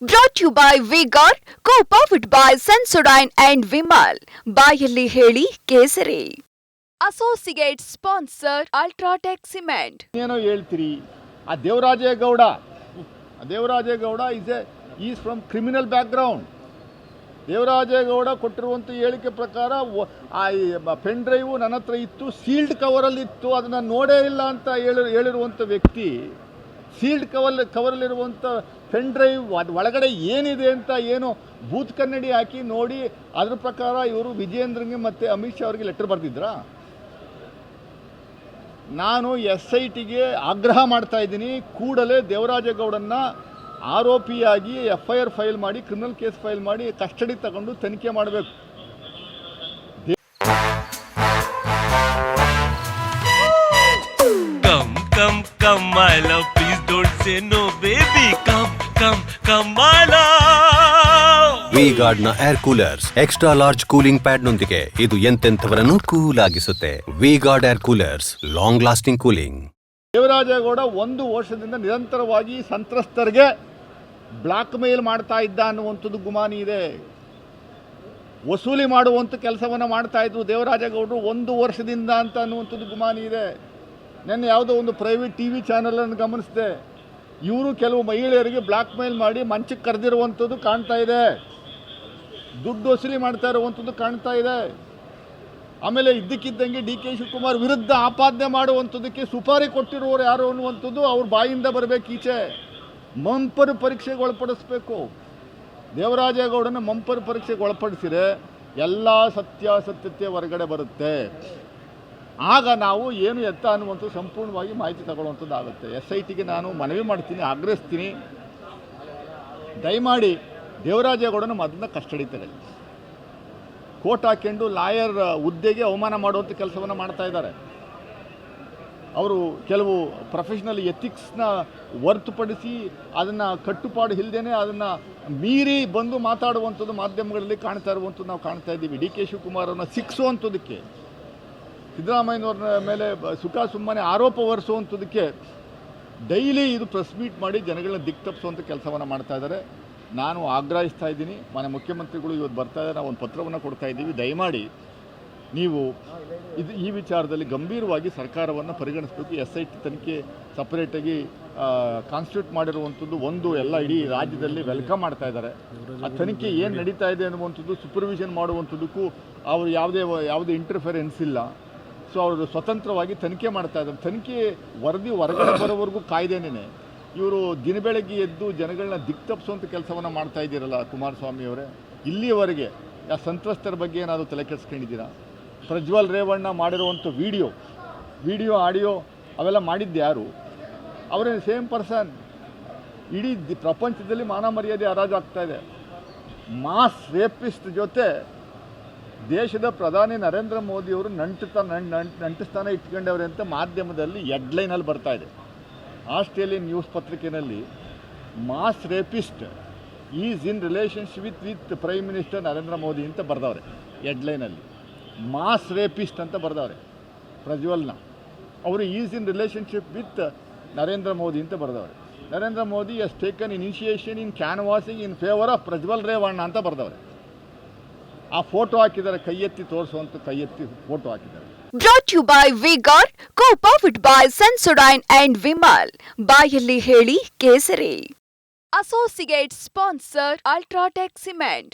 Brought to you by V-Guard, co-powered by Sensodyne and Vimal. ಬಾಯಲ್ಲಿ ಹೇಳಿ ಕೇಸರಿ. Associate sponsor Ultratech Cement. ಏನೋ ಹೇಳ್ತೀರಿ ಆ Devaraje Gowda is from criminal background. Devaraje Gowda ಕೊಟ್ಟಿರುವಂಥ ಹೇಳಿಕೆ ಪ್ರಕಾರ ಪೆನ್ ಡ್ರೈವು ನನ್ನ ಹತ್ರ ಇತ್ತು, ಸೀಲ್ಡ್ ಕವರಲ್ಲಿ ಇತ್ತು, ಅದನ್ನು ನೋಡೇ ಇಲ್ಲ ಅಂತ ಹೇಳಿರುವಂಥ ವ್ಯಕ್ತಿ ಸೀಲ್ಡ್ ಕವರಲ್ಲಿರುವಂಥ ಪೆನ್ ಡ್ರೈವ್ ಅದು ಒಳಗಡೆ ಏನಿದೆ ಅಂತ ಏನು ಬೂತ್ ಕನ್ನಡಿ ಹಾಕಿ ನೋಡಿ ಅದ್ರ ಪ್ರಕಾರ ಇವರು ವಿಜಯೇಂದ್ರಗೆ ಮತ್ತು ಅಮಿತ್ ಶಾ ಅವರಿಗೆ ಲೆಟರ್ ಬರೆದಿದ್ರಾ? ನಾನು SITಗೆ ಆಗ್ರಹ ಮಾಡ್ತಾ ಇದ್ದೀನಿ, ಕೂಡಲೇ ದೇವರಾಜೇಗೌಡನ್ನ ಆರೋಪಿಯಾಗಿ FIR ಫೈಲ್ ಮಾಡಿ, ಕ್ರಿಮಿನಲ್ ಕೇಸ್ ಫೈಲ್ ಮಾಡಿ ಕಸ್ಟಡಿ ತಗೊಂಡು ತನಿಖೆ ಮಾಡಬೇಕು. Come my love, please don't say no baby. Come my love. V-Guard ನ air coolers extra large cooling pad ನೊಂದಿಗೆ ಇದು ಎಂತೆಂಥವರನ್ನು ಕೂಲ್ ಆಗಿಸುತ್ತೆ. V-Guard air coolers, long lasting cooling. Devarajegowda 1 ವರ್ಷದಿಂದ ನಿರಂತರವಾಗಿ ಸಂತ್ರಸ್ತರಿಗೆ ಬ್ಲಾಕ್ ಮೇಲ್ ಮಾಡ್ತಾ ಇದ್ದ ಅನ್ನುವಂಥದ್ದು ಗುಮಾನಿ ಇದೆ. ವಸೂಲಿ ಮಾಡುವಂಥ ಕೆಲಸವನ್ನು ಮಾಡ್ತಾ ಇದ್ರು ದೇವರಾಜೇಗೌಡರು 1 ವರ್ಷದಿಂದ ಅಂತ ಅನ್ನುವಂಥದ್ದು ಗುಮಾನಿ ಇದೆ. ನೆನ್ನೆ ಯಾವುದೋ ಒಂದು ಪ್ರೈವೇಟ್ TV ಚಾನಲನ್ನು ಗಮನಿಸಿದೆ, ಇವರು ಕೆಲವು ಮಹಿಳೆಯರಿಗೆ ಬ್ಲಾಕ್ ಮೇಲ್ ಮಾಡಿ ಮಂಚಕ್ಕೆ ಕರೆದಿರುವಂಥದ್ದು ಕಾಣ್ತಾ ಇದೆ, ದುಡ್ಡು ವಸೂಲಿ ಮಾಡ್ತಾ ಇರುವಂಥದ್ದು ಕಾಣ್ತಾ ಇದೆ. ಆಮೇಲೆ ಇದ್ದಕ್ಕಿದ್ದಂಗೆ DK ಶಿವಕುಮಾರ್ ವಿರುದ್ಧ ಆಪಾದನೆ ಮಾಡುವಂಥದ್ದಕ್ಕೆ ಸುಪಾರಿ ಕೊಟ್ಟಿರುವವರು ಯಾರು ಅನ್ನುವಂಥದ್ದು ಅವ್ರ ಬಾಯಿಂದ ಬರಬೇಕು. ಈಚೆ ಮಂಪರ್ ಪರೀಕ್ಷೆಗೆ ಒಳಪಡಿಸ್ಬೇಕು. ದೇವರಾಜೇಗೌಡನ ಮಂಪರ್ ಪರೀಕ್ಷೆಗೆ ಒಳಪಡಿಸಿದರೆ ಎಲ್ಲ ಸತ್ಯಾಸತ್ಯತೆ ಹೊರಗಡೆ ಬರುತ್ತೆ. ಆಗ ನಾವು ಏನು ಎತ್ತ ಅನ್ನುವಂಥದ್ದು ಸಂಪೂರ್ಣವಾಗಿ ಮಾಹಿತಿ ತಗೊಳ್ಳುವಂಥದ್ದಾಗುತ್ತೆ. SITಗೆ ನಾನು ಮನವಿ ಮಾಡ್ತೀನಿ, ಆಗ್ರಹಿಸ್ತೀನಿ, ದಯಮಾಡಿ ದೇವರಾಜೇಗೌಡನ ಅದನ್ನು ಕಸ್ಟಡಿ ತಗೊಳ್ಳಿ. ಕೋಟ್ ಹಾಕ್ಕೊಂಡು ಲಾಯರ್ ಹುದ್ದೆಗೆ ಅವಮಾನ ಮಾಡುವಂಥ ಕೆಲಸವನ್ನು ಮಾಡ್ತಾ ಇದ್ದಾರೆ. ಅವರು ಕೆಲವು ಪ್ರೊಫೆಷನಲ್ ಎಥಿಕ್ಸ್ನ ಹೊರತುಪಡಿಸಿ ಅದನ್ನು ಕಟ್ಟುಪಾಡು ಇಲ್ಲದೇ ಅದನ್ನು ಮೀರಿ ಬಂದು ಮಾತಾಡುವಂಥದ್ದು ಮಾಧ್ಯಮಗಳಲ್ಲಿ ಕಾಣ್ತಾ ಇರುವಂಥದ್ದು ನಾವು ಕಾಣ್ತಾ ಇದ್ದೀವಿ. DK ಶಿವಕುಮಾರನ್ನು ಶಿಕ್ಷುವಂಥದ್ದಕ್ಕೆ, ಸಿದ್ದರಾಮಯ್ಯನವ್ರ ಮೇಲೆ ಸುಮ್ಮನೆ ಆರೋಪ ಹೊರಿಸುವಂಥದ್ದಕ್ಕೆ ಡೈಲಿ ಇದು ಪ್ರೆಸ್ ಮೀಟ್ ಮಾಡಿ ಜನಗಳನ್ನ ದಿಕ್ತಪ್ಪಿಸುವಂಥ ಕೆಲಸವನ್ನು ಮಾಡ್ತಾ ಇದ್ದಾರೆ. ನಾನು ಆಗ್ರಹಿಸ್ತಾ ಇದ್ದೀನಿ, ಮಾನ್ಯ ಮುಖ್ಯಮಂತ್ರಿಗಳು ಇವತ್ತು ಬರ್ತಾ ಇದ್ದಾರೆ, ನಾವು ಒಂದು ಪತ್ರವನ್ನು ಕೊಡ್ತಾ ಇದ್ದೀವಿ, ದಯಮಾಡಿ ನೀವು ಈ ವಿಚಾರದಲ್ಲಿ ಗಂಭೀರವಾಗಿ ಸರ್ಕಾರವನ್ನು ಪರಿಗಣಿಸಬೇಕು. SIT ತನಿಖೆ ಸಪರೇಟಾಗಿ ಕಾನ್ಸ್ಟಿಟ್ಯೂಟ್ ಮಾಡಿರುವಂಥದ್ದು ಒಂದು ಎಲ್ಲ ಇಡೀ ರಾಜ್ಯದಲ್ಲಿ ವೆಲ್ಕಮ್ ಮಾಡ್ತಾ ಇದ್ದಾರೆ. ಆ ತನಿಖೆ ಏನು ನಡೀತಾ ಇದೆ ಅನ್ನುವಂಥದ್ದು ಸೂಪರ್ವಿಷನ್ ಮಾಡುವಂಥದ್ದಕ್ಕೂ ಅವರು ಯಾವುದೇ ಇಂಟರ್ಫೆರೆನ್ಸ್ ಇಲ್ಲ. ಸೊ ಅವರು ಸ್ವತಂತ್ರವಾಗಿ ತನಿಖೆ ಮಾಡ್ತಾ ಇದ್ದಾರೆ. ತನಿಖೆ ವರದಿ ಹೊರಗಡೆ ಬರೋವರೆಗೂ ಕಾಯ್ದೇನೇ ಇವರು ದಿನಬೆಳಗ್ಗೆ ಎದ್ದು ಜನಗಳನ್ನ ದಿಕ್ತಪ್ಪಿಸುವಂಥ ಕೆಲಸವನ್ನು ಮಾಡ್ತಾ ಇದ್ದೀರಲ್ಲ ಕುಮಾರಸ್ವಾಮಿಯವರೇ. ಇಲ್ಲಿಯವರೆಗೆ ಆ ಸಂತ್ರಸ್ತರ ಬಗ್ಗೆ ಏನಾದರೂ ತಲೆ ಕೆಡಿಸ್ಕೊಂಡಿದ್ದೀರಾ? ಪ್ರಜ್ವಲ್ ರೇವಣ್ಣ ಮಾಡಿರುವಂಥ ವಿಡಿಯೋ ಆಡಿಯೋ ಅವೆಲ್ಲ ಮಾಡಿದ್ದು ಯಾರು? ಅವರೇ ಸೇಮ್ ಪರ್ಸನ್. ಇಡೀ ಪ್ರಪಂಚದಲ್ಲಿ ಮಾನ ಮರ್ಯಾದೆ ಹರಾಜಾಗ್ತಾ ಇದೆ. ಮಾಸ್ ರೇಪಿಸ್ಟ್ ಜೊತೆ ದೇಶದ ಪ್ರಧಾನಿ ನರೇಂದ್ರ ಮೋದಿಯವರು ನಂಟಿಸ್ತಾನ ಇಟ್ಕೊಂಡವ್ರೆ ಅಂತ ಮಾಧ್ಯಮದಲ್ಲಿ ಹೆಡ್ಲೈನಲ್ಲಿ ಬರ್ತಾ ಇದೆ. ಆಸ್ಟ್ರೇಲಿಯನ್ ನ್ಯೂಸ್ ಪತ್ರಿಕೆಯಲ್ಲಿ mass rapist is in relationship with prime minister Narendra Modi ಅಂತ ಬರೆದವ್ರೆ. ಹೆಡ್ಲೈನಲ್ಲಿ ಮಾಸ್ ರೇಪಿಸ್ಟ್ ಅಂತ ಬರೆದವ್ರೆ. ಪ್ರಜ್ವಲ್ನ ಅವರು is in relationship with Narendra Modi ಅಂತ ಬರೆದವ್ರೆ. Narendra Modi has taken initiation in canvassing in favour of Prajwal Revanna ಅಂತ ಬರೆದವ್ರೆ. ಆ ಫೋಟೋ ಹಾಕಿದ್ದಾರೆ, ಕೈಯೆತ್ತಿ ತೋರಿಸುವಂಥ ಕೈಯೆತ್ತಿ ಫೋಟೋ ಹಾಕಿದ್ದಾರೆ. Brought to you by V-Guard, co-powered by Sensodyne and Vimal. ಬಾಯಲ್ಲಿ ಹೇಳಿ ಕೇಸರಿ. Associate sponsor Ultratech Cement.